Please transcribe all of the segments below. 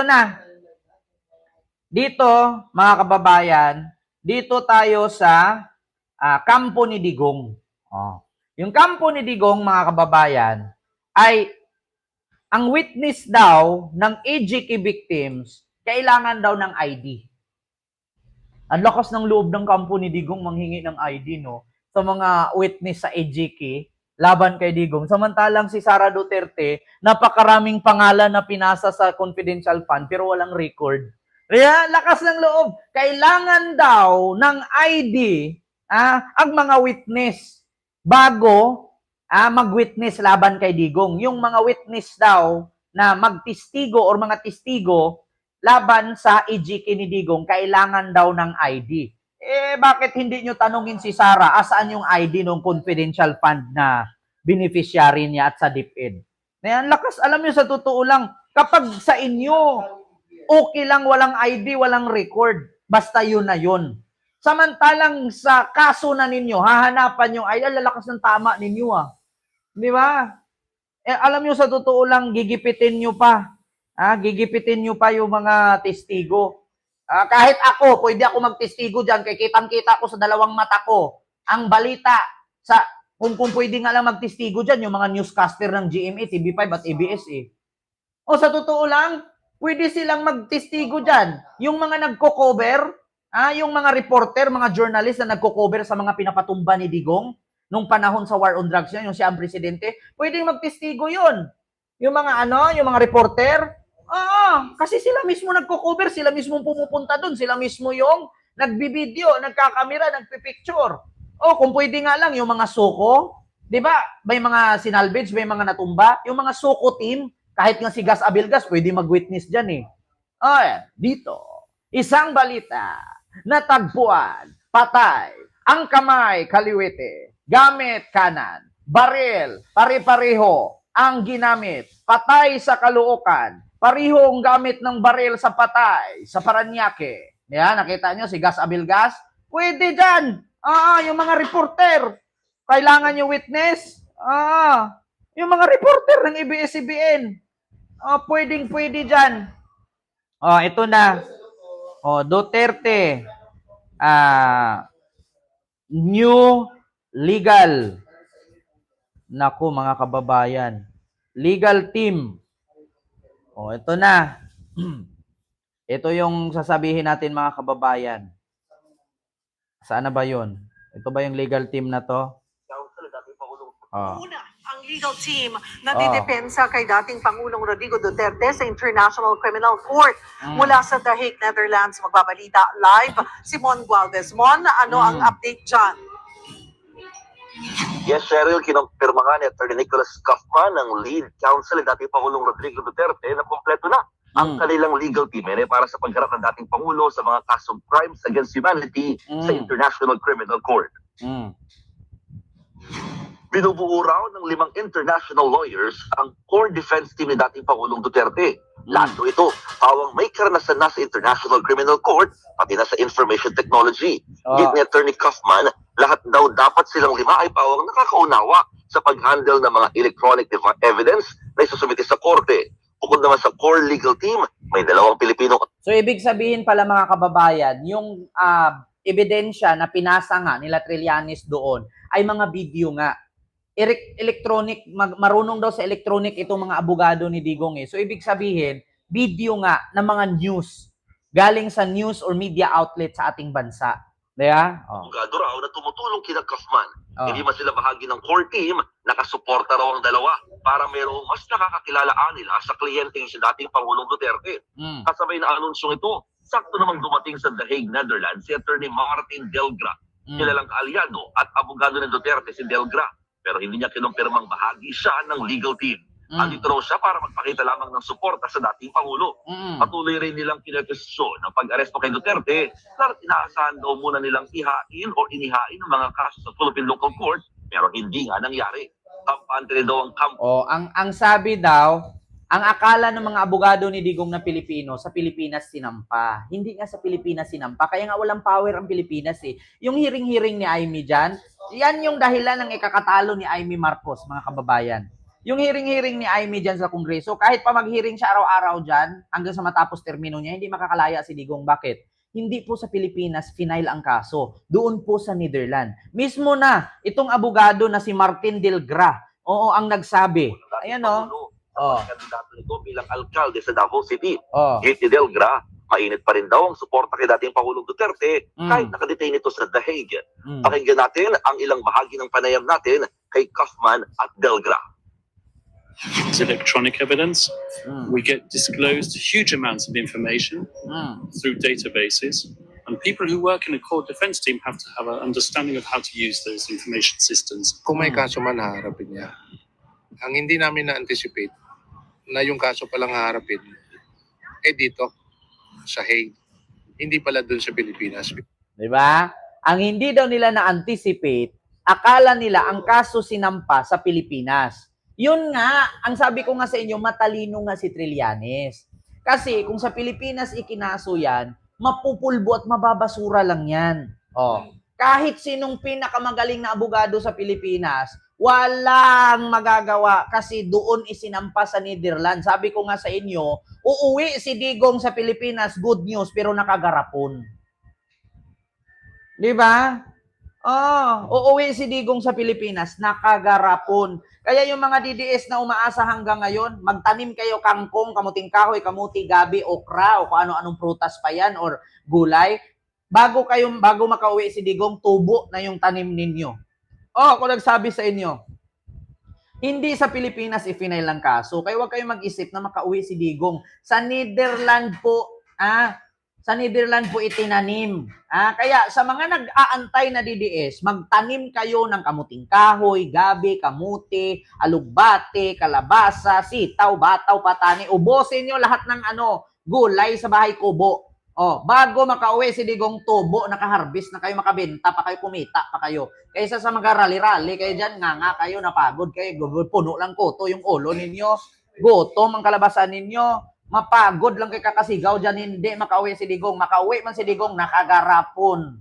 na. Dito, mga kababayan, dito tayo sa kampo ni Digong. Yung kampo ni Digong, mga kababayan, ay ang witness daw ng AGK victims, kailangan daw ng ID. Ang lakas ng loob ng kampo ni Digong manghingi ng ID, no? Sa mga witness sa AGK, laban kay Digong. Samantalang si Sara Duterte, napakaraming pangalan na pinasa sa confidential fund pero walang record. Kaya lakas ng loob. Kailangan daw ng ID ang mga witness bago mag-witness laban kay Digong. Yung mga witness daw na magtistigo or mga testigo laban sa AGK ni Digong, kailangan daw ng ID. Bakit hindi nyo tanungin si Sara, asaan yung ID ng confidential fund na beneficiary niya at sa DepEd? Ngayon, lakas, alam nyo, sa totoo lang, kapag sa inyo, okay lang walang ID, walang record, basta yun na yun. Samantalang sa kaso na ninyo, hahanapan yung ID, lalakas ng tama ninyo Di ba? Alam nyo, sa totoo lang, gigipitin nyo pa. Gigipitin nyo pa yung mga testigo. Kahit ako, pwede ako magtestigo dyan, kaya kitang-kita ko sa dalawang mata ko. Ang balita, kung pwede nga lang magtestigo dyan, yung mga newscaster ng GMA, TV5 at ABS sa totoo lang, pwede silang magtestigo dyan. Yung mga nagko-cover, yung mga reporter, mga journalist na nagko-cover sa mga pinapatumba ni Digong, nung panahon sa war on drugs yan, yung siya ang presidente, pwedeng magtestigo yun. Yung mga yung mga reporter, kasi sila mismo nagko-cover, sila mismo pumupunta doon, sila mismo yung nagbibideo, nagkakamera, nagpipicture. Kung pwede nga lang, yung mga suko, di ba, may mga sinalvage, may mga natumba, yung mga suko team, kahit nga si Gas Abelgas, pwede mag-witness dyan dito, isang balita, natagpuan, patay, ang kamay, kaliwete, gamit kanan, baril, pare-pareho, ang ginamit, patay sa Caloocan, parehong gamit ng baril sa patay, sa Parañaque. Yan, nakita nyo si Gas Abelgas? Pwede dyan. Yung mga reporter, kailangan yung witness. Yung mga reporter ng ABS-CBN, pwede dyan. Ito na. Duterte, new legal. Naku, mga kababayan. Legal team. Ito na. Ito yung sasabihin natin, mga kababayan. Saan na ba yun? Ito ba yung legal team na to? Una, ang legal team na didepensa kay dating Pangulong Rodrigo Duterte sa International Criminal Court. Mula sa The Hague, Netherlands, magbabalita live si Mon Gualvez. Mon, ano ang update dyan? Yes, Cheryl, kinumpirma nga ni Atty. Nicholas Kaufman ng lead counsel ni dating Pangulong Rodrigo Duterte na kompleto na ang kanilang legal team para sa pagharap ng dating Pangulo sa mga kasong crimes against humanity sa International Criminal Court. Binubuo raw ng 5 international lawyers ang core defense team ni dating Pangulong Duterte. Lahat ito, pawang may karanasan na sa International Criminal Court, pati na sa information technology. Git ni Atty. Kaufman, lahat daw dapat silang 5 ay pawang nakakaunawa sa pag-handle ng mga electronic evidence na isusumite sa korte. Bukod naman sa core legal team, may 2 Pilipino. So, ibig sabihin pala, mga kababayan, yung ebidensya na pinasa nga nila Trillanes doon ay mga video nga. Electronic, marunong daw sa electronic itong mga abogado ni Digong So, ibig sabihin, video nga ng mga news galing sa news or media outlet sa ating bansa. Diba? Abogado raw na tumutulong kina Kaufman. Hindi man sila bahagi ng core team, nakasuporta raw ang dalawa para mayroong mas nakakakilalaan nila sa kliyenteng si dating Pangulong Duterte. Kasabay na anunsyong ito, sakto namang dumating sa The Hague, Netherlands, si Atty. Martin Delgra, kilalang kaalyado at abogado ng Duterte si Delgra. Pero hindi niya kinumpirmang bahagi siya ng legal team. Andito raw siya para magpakita lamang ng suporta sa dating Pangulo. Patuloy rin nilang kinetesyon ng pag-aresto kay Duterte na inaasahan daw muna nilang ihain o inihain ng mga kaso sa Philippine Local Court pero hindi nga nangyari. Kampante rin daw ang kampo. Ang sabi daw, ang akala ng mga abogado ni Digong na Pilipino, sa Pilipinas sinampa. Hindi nga sa Pilipinas sinampa. Kaya nga walang power ang Pilipinas Yung hearing-hearing ni Amy dyan, yan yung dahilan ng ikakatalo ni Amy Marcos, mga kababayan. Yung hearing-hearing ni Aimee dyan sa Kongreso, kahit pa mag-hearing siya araw-araw dyan, hanggang sa matapos termino niya, hindi makakalaya si Digong. Bakit? Hindi po sa Pilipinas final ang kaso. Doon po sa Netherlands. Mismo na, itong abogado na si Martin Delgra, oo, ang nagsabi. Ayan o. Oh. Kandidato nito bilang alkalde sa Davao City. Oh. J.T. Delgra, mainit pa rin daw ang suporta kay dating Pangulong Duterte kahit nakadetain ito sa The Hague. Pakinggan natin ang ilang bahagi ng panayam natin kay Kaufman at Delgra. It's electronic evidence. We get disclosed huge amounts of information through databases. And people who work in a court defense team have to have an understanding of how to use those information systems. Kung may kaso man haharapin niya, ang hindi namin na-anticipate na yung kaso palang haharapin, dito, sa Hague. Hindi pala dun sa Pilipinas. Diba? Ang hindi daw nila na-anticipate, akala nila ang kaso sinampa sa Pilipinas. Yun nga, ang sabi ko nga sa inyo, matalino nga si Trillanes. Kasi kung sa Pilipinas ikinaso yan, mapupulbo at mababasura lang yan. Oh. Kahit sinong pinakamagaling na abogado sa Pilipinas, walang magagawa kasi doon isinampa sa Netherlands. Sabi ko nga sa inyo, uuwi si Digong sa Pilipinas, good news, pero nakagarapon. Di ba? Uuwi si Digong sa Pilipinas, nakagarapon. Kaya yung mga DDS na umaasa hanggang ngayon, magtanim kayo kangkong, kamuting kahoy, kamuti, gabi, okra, o kung ano-anong prutas pa yan, or gulay. Bago makauwi si Digong, tubo na yung tanim ninyo. Kung nagsabi sa inyo, hindi sa Pilipinas i-final ang kaso. Kaya huwag kayong mag-isip na makauwi si Digong. Sa Netherlands po, sa Netherlands po itinanim. Kaya sa mga nag-aantay na DDS, magtanim kayo ng kamuting kahoy, gabi, kamuti, alugbate, kalabasa, sitaw, bataw, patani. Ubusin nyo lahat ng gulay sa bahay kubo. Bago makauwi si Digong, tubo, nakaharbis na kayo, makabenta pa kayo, kumita pa kayo. Kaysa sa mga rally-rally, kayo dyan, nga kayo, napagod kayo, puno lang koto yung ulo ninyo, gutom ang kalabasan ninyo, mapagod lang kay kakasigaw dyan, hindi makauwi si Digong. Makauwi man si Digong, nakagarapon.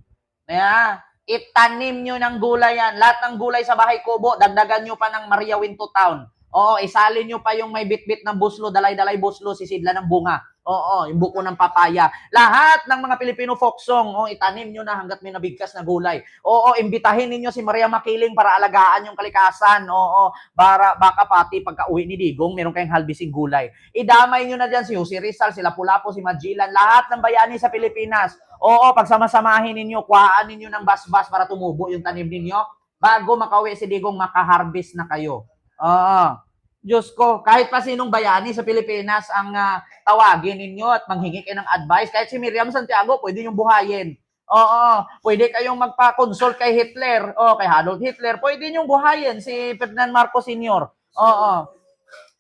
Itanim nyo ng gulay yan. Lahat ng gulay sa bahay kubo, dagdagan nyo pa ng Maria Winto Town. Isalin nyo pa yung may bit-bit ng buslo, dalay-dalay buslo, sisidla ng bunga. Yung buko ng papaya. Lahat ng mga Pilipino folk song, itanim nyo na hanggat may nabigkas na gulay. Imbitahin ninyo si Maria Makiling para alagaan yung kalikasan. Baka pati pagka-uwi ni Digong, meron kayong halbising gulay. Idamay nyo na dyan si Jose Rizal, si Lapu-Lapu, si Magellan, lahat ng bayani sa Pilipinas. Pagsama-samahin ninyo, kuhaan ninyo ng basbas para tumubo yung tanim ninyo. Bago makauwi si Digong, makaharvest na kayo. Diyos ko, kahit pa sinong bayani sa Pilipinas ang tawagin ninyo at manghingi kayo ng advice, kahit si Miriam Santiago, pwede niyong buhayin. Pwede kayong magpa-consult kay Hitler, kay Adolf Hitler, pwede niyong buhayin si Ferdinand Marcos Sr.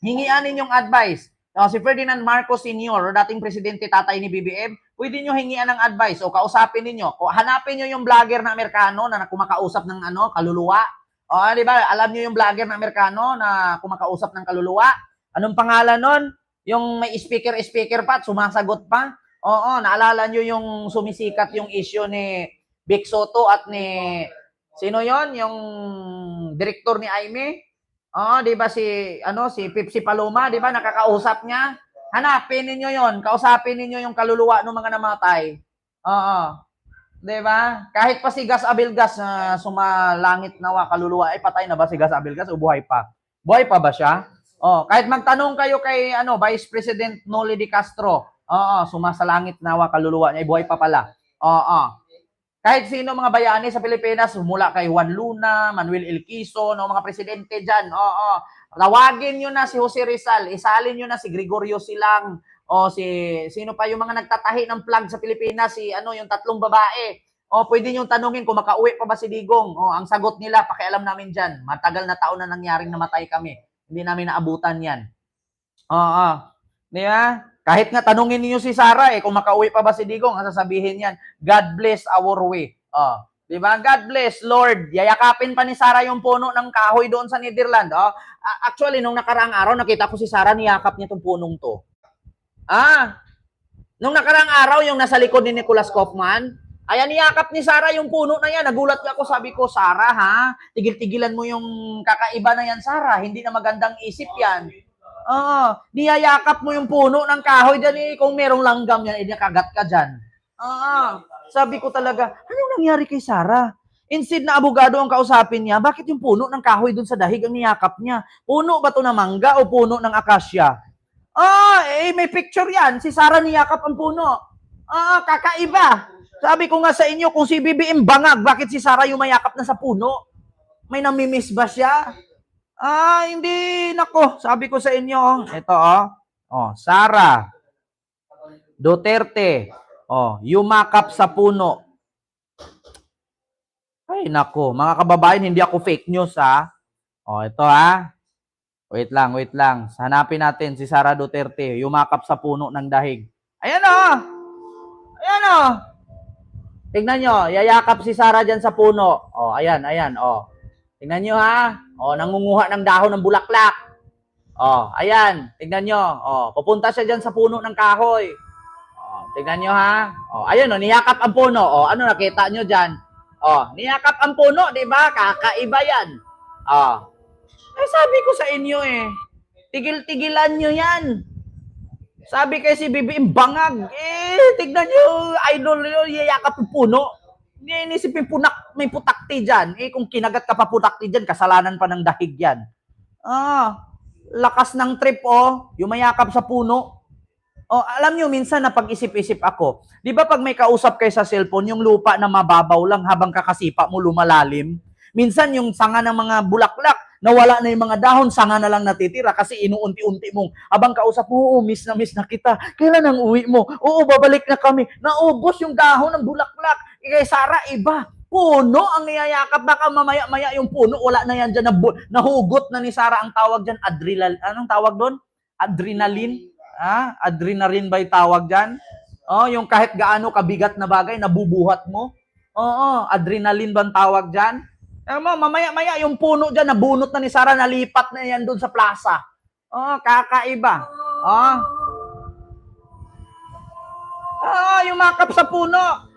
Hingian ninyong advice. Si Ferdinand Marcos Sr., dating presidente tatay ni BBM, pwede niyo hingian ng advice o kausapin ninyo. Hanapin niyo yung vlogger na Amerikano na kumakausap ng kaluluwa. Di ba? Alam niyo yung vlogger na Amerikano na kumakausap ng kaluluwa? Anong pangalan nun? Yung may speaker pa at sumasagot pa? Naalala niyo yung sumisikat yung issue ni Vic Soto at ni sino yon? Yung direktor ni Aimee? Di ba si Pipsi Paloma, di ba? Nakakausap niya. Hanapin niyo yon, kausapin niyo yung kaluluwa ng mga namatay. Diba? Kahit pa si Gas Abelgas na sumalangit nawa kaluluwa, patay na ba si Gas Abelgas o buhay pa? Buhay pa ba siya? Kahit magtanong kayo kay Vice President Noli de Castro, sumasalangit nawa kaluluwa niya, buhay pa pala. Kahit sino mga bayani sa Pilipinas, mula kay Juan Luna, Manuel L. Quezon, mga presidente dyan, tawagin nyo na si Jose Rizal, isalin nyo na si Gregorio Silang, sino pa yung mga nagtatahi ng flag sa Pilipinas, yung tatlong babae. Pwede nyo tanungin kung makauwi pa ba si Digong. Ang sagot nila, pakialam namin dyan. Matagal na taon na nangyaring namatay kami. Hindi namin naabutan yan. Di ba? Kahit nga tanungin niyo si Sara kung makauwi pa ba si Digong, ang sasabihin yan, God bless our way. Di ba? God bless, Lord. Yayakapin pa ni Sara yung puno ng kahoy doon sa Netherlands. Actually, nung nakaraang araw, nakita ko si Sara, niyakap niya itong punong to. Nung nakaraang araw, yung nasa likod ni Nicholas Kaufman, Ayan, niyakap ni Sara yung puno na yan. Nagulat ako, sabi ko, Sara, ha? Tigil-tigilan mo yung kakaiba na yan, Sara. Hindi na magandang isip yan. Oo, niyayakap mo yung puno ng kahoy dyan eh. Kung merong langgam yan, nakagat ka dyan. Oo, sabi ko talaga, anong nangyari kay Sara? Instead na abogado ang kausapin niya, bakit yung puno ng kahoy dun sa dahig ang niyakap niya? Puno ba to ng mangga o puno ng akasya? May picture yan. Si Sara niyakap ang puno. Kakaiba. Sabi ko nga sa inyo, kung si BBM bangag, bakit si Sara yung mayakap na sa puno? May namimiss ba siya? Hindi. Nako, sabi ko sa inyo, ito Sara Duterte, yumakap sa puno. Ay, nako, mga kababayan, hindi ako fake news, ha? Ito, ha? Wait lang. Hanapin natin si Sara Duterte, yumakap sa puno ng dahig. Ayan, Ayan, tingnan nyo, yayakap si Sara dyan sa puno. Ayan, tingnan nyo, ha? Nangunguha ng dahon ng bulaklak. Ayan, tingnan nyo. Pupunta siya dyan sa puno ng kahoy. Tingnan nyo, ha? Ayun, niyakap ang puno. Ano nakita nyo dyan? Niyakap ang puno, di ba? Kakaiba yan. Sabi ko sa inyo tigil-tigilan nyo yan. Sabi kay si BBM, bangag. Tignan nyo, idol nyo, yayakap ang puno. Hindi inisipin may putakti dyan. Kung kinagat ka pa putakti dyan, kasalanan pa ng dahig yan. Lakas ng trip, yumayakap sa puno. Alam nyo, minsan na pag-isip-isip ako, di ba pag may kausap kayo sa cellphone, yung lupa na mababaw lang habang kakasipa mo lumalalim? Minsan yung sanga ng mga bulaklak, nawala na yung mga dahon, sanga na lang natitira kasi inuunti-unti mong, habang kausap mo, miss na kita. Kailan ang uwi mo? Oo, babalik na kami. Naubos yung dahon ng bulaklak. Kay Sara, iba. Puno ang niyayakap. Baka mamaya-maya yung puno, wala na yan dyan. Nahugot na ni Sara ang tawag dyan. Anong tawag doon? Adrenaline? Adrenaline ba yung tawag dyan? Yung kahit gaano kabigat na bagay, nabubuhat mo. Adrenaline ba ang tawag dyan? Mamaya-maya yung puno dyan, nabunot na ni Sara, nalipat na yan doon sa plaza. Kakaiba. Yumakap sa puno.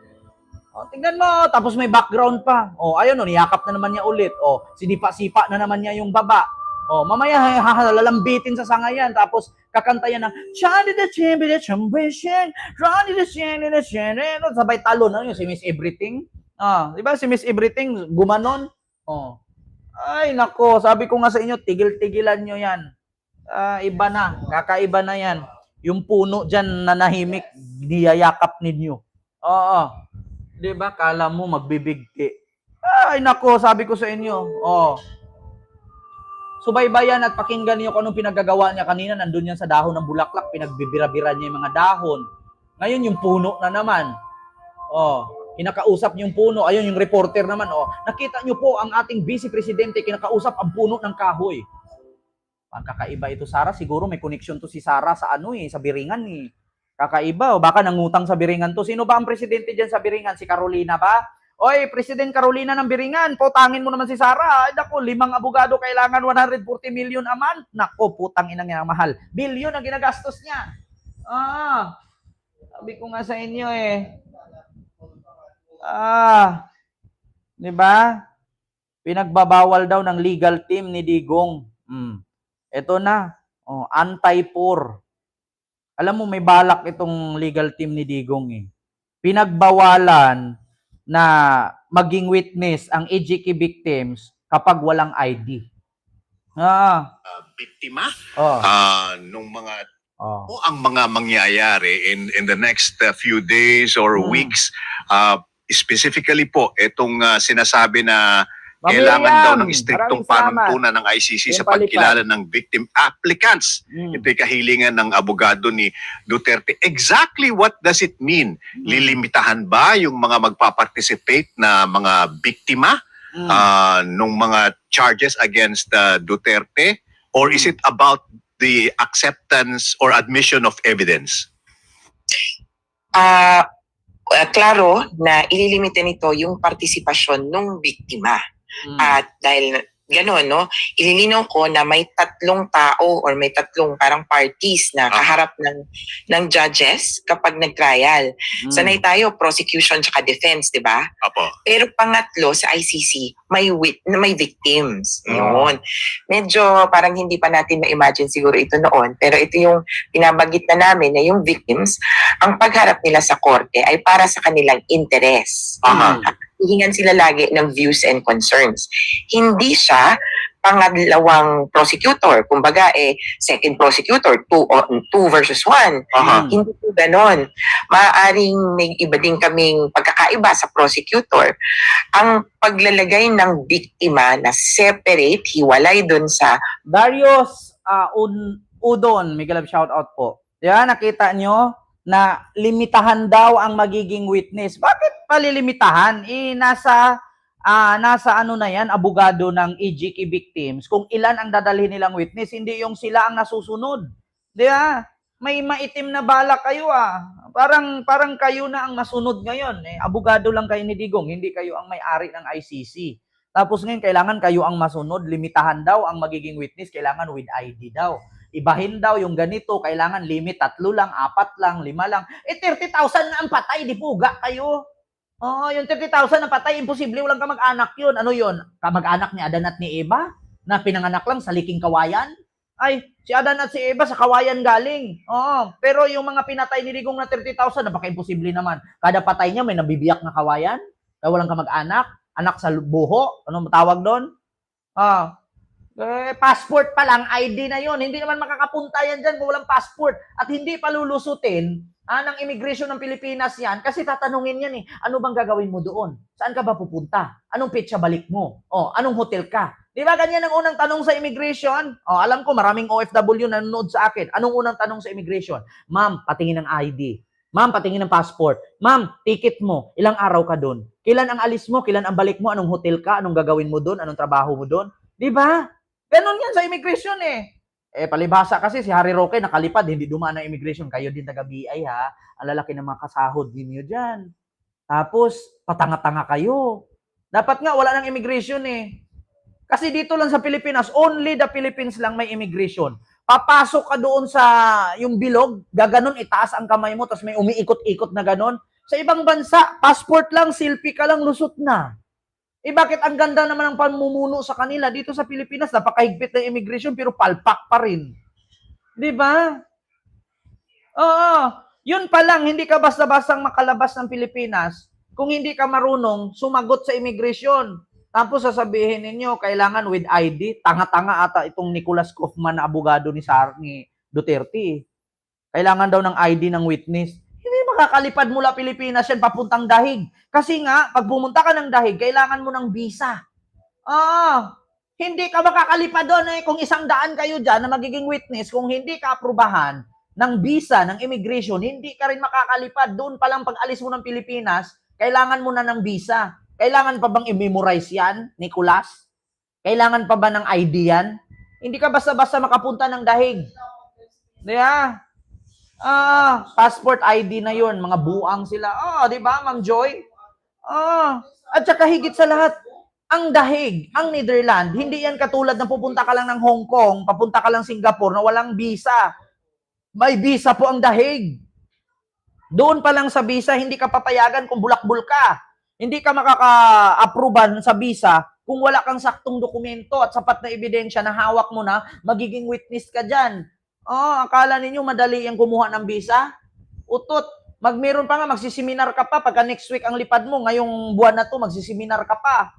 Tingnan mo, tapos may background pa. Ayun, niyakap na naman niya ulit. Sinipa-sipa na naman niya yung baba. Mamaya lalambitin sa sanga yan, tapos kakanta yan ng sabay talon, si Miss Everything. Di ba si Miss Everything gumanon? Ay nako, sabi ko nga sa inyo, tigil-tigilan nyo yan. Iba na, kakaiba na yan. Yung puno dyan na nahimik, niyayakap ninyo. Di ba, kala mo magbibigti. Ay nako, sabi ko sa inyo. Subaybayan at pakinggan niyo kung anong pinagagawa niya kanina. Nandun yan sa dahon ng bulaklak, pinagbibira-bira niya yung mga dahon. Ngayon yung puno na naman. Kinakausap niyo yung puno. Ayun yung reporter naman. Nakita niyo po ang ating vice presidente kinakausap ang puno ng kahoy. Pagkakaiba ito, Sara. Siguro may connection to si Sara sa sa Biringan . Kakaiba. Baka nangutang sa Biringan to. Sino ba ang presidente dyan sa Biringan? Si Carolina ba? Oy, President Carolina ng Biringan, putangin mo naman si Sara. Ay, naku, 5 abogado kailangan 140 million a month. Naku, putang inang yan, mahal. Billion ang ginagastos niya. Sabi ko nga sa inyo di ba? Pinagbabawal daw ng legal team ni Digong. Ito na, anti-poor. Alam mo, may balak itong legal team ni Digong Pinagbawalan na maging witness ang EJK victims kapag walang ID. Biktima nung mga ang mga mangyayari in the next few days or weeks, specifically po itong sinasabi na kailangan daw ng striktong panuntunan ng ICC sa pagkilala ng victim applicants. Ito'y kahilingan ng abogado ni Duterte. Exactly what does it mean? Lilimitahan ba yung mga magpa-participate na mga biktima nung mga charges against Duterte? Or is it about the acceptance or admission of evidence? Klaro na ililimita nito yung partisipasyon ng biktima. At dahil ganon, no? Ililinaw ko na may tatlong tao or may tatlong parang parties na kaharap ng judges kapag nag-trial. Sanay tayo, prosecution tsaka defense, di ba? Apo. Pero pangatlo, sa ICC, may victims. Yun. Medyo parang hindi pa natin ma-imagine siguro ito noon, pero ito yung pinabagit na namin na yung victims, ang pagharap nila sa korte ay para sa kanilang interes. Hihingan sila lagi ng views and concerns. Hindi siya pangalawang prosecutor. Kumbaga, second prosecutor, two versus one. Hindi po ganon. Maaaring may iba din kaming pagkakaiba sa prosecutor. Ang paglalagay ng biktima na separate, hiwalay dun sa Darius Udon, Miguel shout out po. Yan, nakita nyo na limitahan daw ang magiging witness. Bakit palilimitahan? Nasa ano na yan, abogado ng EJK victims, kung ilan ang dadalhin nilang witness, hindi yung sila ang nasusunod. Di ba? May maitim na balak kayo Parang kayo na ang masunod ngayon. Abogado lang kayo ni Digong, hindi kayo ang may-ari ng ICC. Tapos ngayon, kailangan kayo ang masunod, limitahan daw ang magiging witness, kailangan with ID daw. Ibahin daw yung ganito, kailangan limit 3 lang, 4 lang, 5 lang. 30,000 na ang patay, di puga kayo. Yung 30,000 na patay, imposible, walang kamag-anak yun. Ano yun? Kamag-anak ni Adan at ni Eva? Na pinanganak lang sa liking kawayan? Ay, si Adan at si Eva sa kawayan galing. Pero yung mga pinatay ni Digong na 30,000, napaka-imposible naman. Kada patay niya may nabibiyak na kawayan, kaya walang kamag-anak, anak sa buho, ano tawag doon? Passport pa lang, ID na yon. Hindi naman makakapunta yan dyan kung walang passport. At hindi pa lulusutin ng immigration ng Pilipinas yan kasi tatanungin yan ano bang gagawin mo doon? Saan ka ba pupunta? Anong petsa balik mo? Anong hotel ka? Di ba ganyan ang unang tanong sa immigration? Alam ko maraming OFW na nanonood sa akin. Anong unang tanong sa immigration? Ma'am, patingin ng ID. Ma'am, patingin ng passport. Ma'am, ticket mo. Ilang araw ka doon? Kailan ang alis mo? Kailan ang balik mo? Anong hotel ka? Anong gagawin mo doon? Anong trabaho mo doon? Di ba? Ganon yan sa immigration palibhasa kasi si Harry Roque nakalipad, hindi dumaan ng immigration. Kayo din taga-BI Ang lalaki ng mga kasahod ninyo dyan. Tapos, patanga-tanga kayo. Dapat nga, wala ng immigration Kasi dito lang sa Pilipinas, only the Philippines lang may immigration. Papasok ka doon sa yung bilog, gaganon, itaas ang kamay mo, tapos may umiikot-ikot na ganon. Sa ibang bansa, passport lang, selfie ka lang, lusot na. Bakit ang ganda naman ng pamumuno sa kanila? Dito sa Pilipinas, napakahigpit ng immigration, pero palpak pa rin. Di ba? Yun pa lang, hindi ka basta-bastang makalabas ng Pilipinas kung hindi ka marunong sumagot sa immigration. Tapos sasabihin ninyo, kailangan with ID. Tanga-tanga ata itong Nicolas Kaufman na abogado ni Duterte. Kailangan daw ng ID ng witness. Hindi makakalipad mula Pilipinas yan papuntang dahig. Kasi nga, pag pumunta ka ng dahig, kailangan mo ng visa. Hindi ka makakalipad doon kung 100 kayo dyan na magiging witness, kung hindi ka aprubahan ng visa, ng immigration, hindi ka rin makakalipad. Doon pa lang pag alis mo ng Pilipinas, kailangan mo na ng visa. Kailangan pa bang i-memorize yan, Nicolas? Kailangan pa ba ng ID yan? Hindi ka basta-basta makapunta ng dahig. Diba? Passport ID na yun. Mga buang sila. Di ba, Ma'am Joy? At saka higit sa lahat, ang dahig, ang Netherlands, hindi yan katulad na pupunta ka lang ng Hong Kong, papunta ka lang Singapore na walang visa. May visa po ang dahig. Doon pa lang sa visa, hindi ka papayagan kung bulakbul ka. Hindi ka makaka-approvean sa visa kung wala kang saktong dokumento at sapat na ebidensya na hawak mo na, magiging witness ka dyan. Akala ninyo madali yung kumuha ng visa? Utot. Meron pa nga, magsiseminar ka pa. Pagka next week ang lipad mo, ngayong buwan na to, magsiseminar ka pa.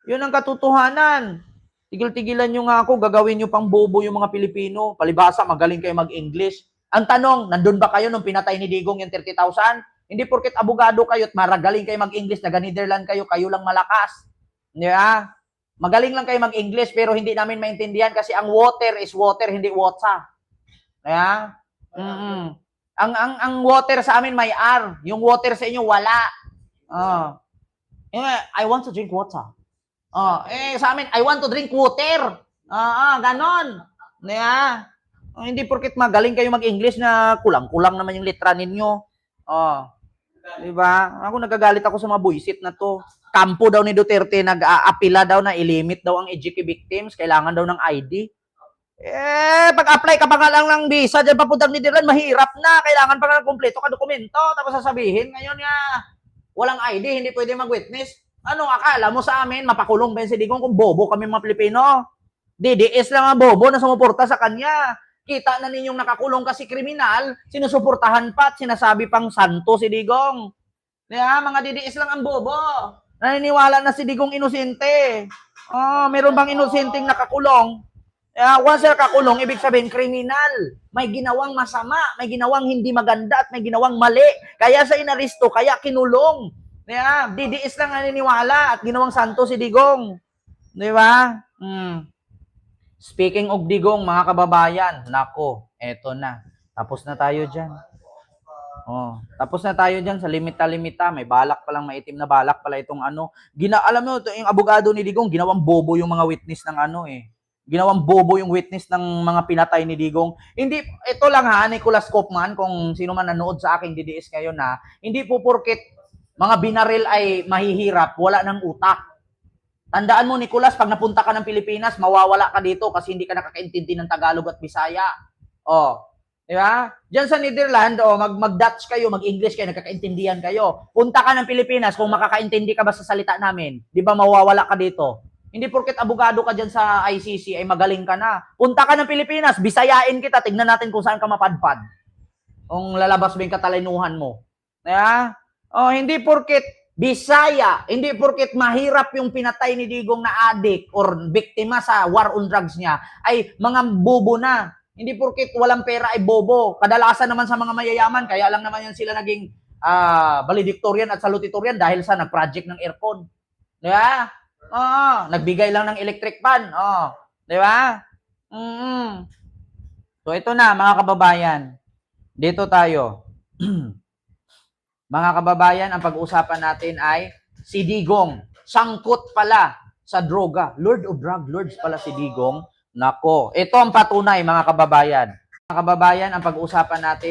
Yun ang katotohanan. Tigil-tigilan nyo nga ako, gagawin nyo pang bobo yung mga Pilipino. Palibhasa, magaling kayo mag-English. Ang tanong, nandun ba kayo nung pinatay ni Digong yung 30,000? Hindi porket abogado kayo at maragaling kayo mag-English, taga-Netherlands kayo, kayo lang malakas. Yeah? Magaling lang kayo mag-English, pero hindi namin maintindihan kasi ang water is water, hindi water. Kaya, ang water sa amin may R. Yung water sa inyo, wala. I want to drink water. Sa amin, I want to drink water. Ganon. Yeah. Hindi porket magaling kayo mag-English na kulang-kulang naman yung litra ninyo. Diba? Ako nagagalit ako sa mga buisit na to. Kampo daw ni Duterte nag-aapila daw na ilimit daw ang EJK victims, kailangan daw ng ID. Pag-apply ka pa nga lang ng visa dyan papuntang Netherlands, mahirap na. Kailangan pa nga ng kumpleto ka dokumento. Tapos sasabihin, ngayon nga, walang ID, hindi pwede mag-witness. Ano, akala mo sa amin, mapakulong ba yun si Digong kung bobo kami mga Pilipino? DDS lang ang bobo na sumuporta sa kanya. Kita na ninyong nakakulong kasi kriminal, sinusuportahan pa at sinasabi pang santo si Digong. Mga DDS lang ang bobo. Naniniwala na si Digong inosente. Meron bang inosenteng nakakulong? Once nakakulong, ibig sabihin kriminal. May ginawang masama, may ginawang hindi maganda at may ginawang mali. Kaya sa inaristo, kaya kinulong. DDS lang naniniwala at ginawang santo si Digong. Di ba? Speaking of Digong, mga kababayan, nako, eto na. Tapos na tayo dyan. Tapos na tayo dyan sa limita-limita. May balak palang maitim na balak pala itong ano. Alam mo, yung abogado ni Digong, ginawang bobo yung mga witness ng Ginawang bobo yung witness ng mga pinatay ni Digong. Hindi, ito lang ha, Nicholas Kaufman, kung sino man nanood sa aking DDS ngayon na, hindi po porket mga binaril ay mahihirap, wala ng utak. Tandaan mo, Nicholas, pag napunta ka ng Pilipinas, mawawala ka dito kasi hindi ka nakakaintindi ng Tagalog at Bisaya. Di ba? Diyan sa Netherlands, mag-Dutch kayo, mag-English kayo, nagkakaintindihan kayo. Punta ka ng Pilipinas, kung makakaintindi ka ba sa salita namin, di ba mawawala ka dito? Hindi porket abogado ka dyan sa ICC ay magaling ka na. Punta ka ng Pilipinas, bisayain kita, tignan natin kung saan ka mapadpad. Kung lalabas ba yung katalinuhan mo. Hindi porket Bisaya, hindi porket mahirap yung pinatay ni Digong na adik or biktima sa war on drugs niya, ay mga bobo na. Hindi porket walang pera ay bobo. Kadalasan naman sa mga mayayaman, kaya lang naman yan sila naging valedictorian at salutatorian dahil sa nag-project ng aircon. Di ba? Nagbigay lang ng electric fan. Di ba? So ito na mga kababayan. Dito tayo. Mga kababayan, ang pag-uusapan natin ay si Digong. Sangkot pala sa droga. Lord of Drug Lords pala si Digong. Nako, ito ang patunay mga kababayan. Mga kababayan, ang pag-uusapan natin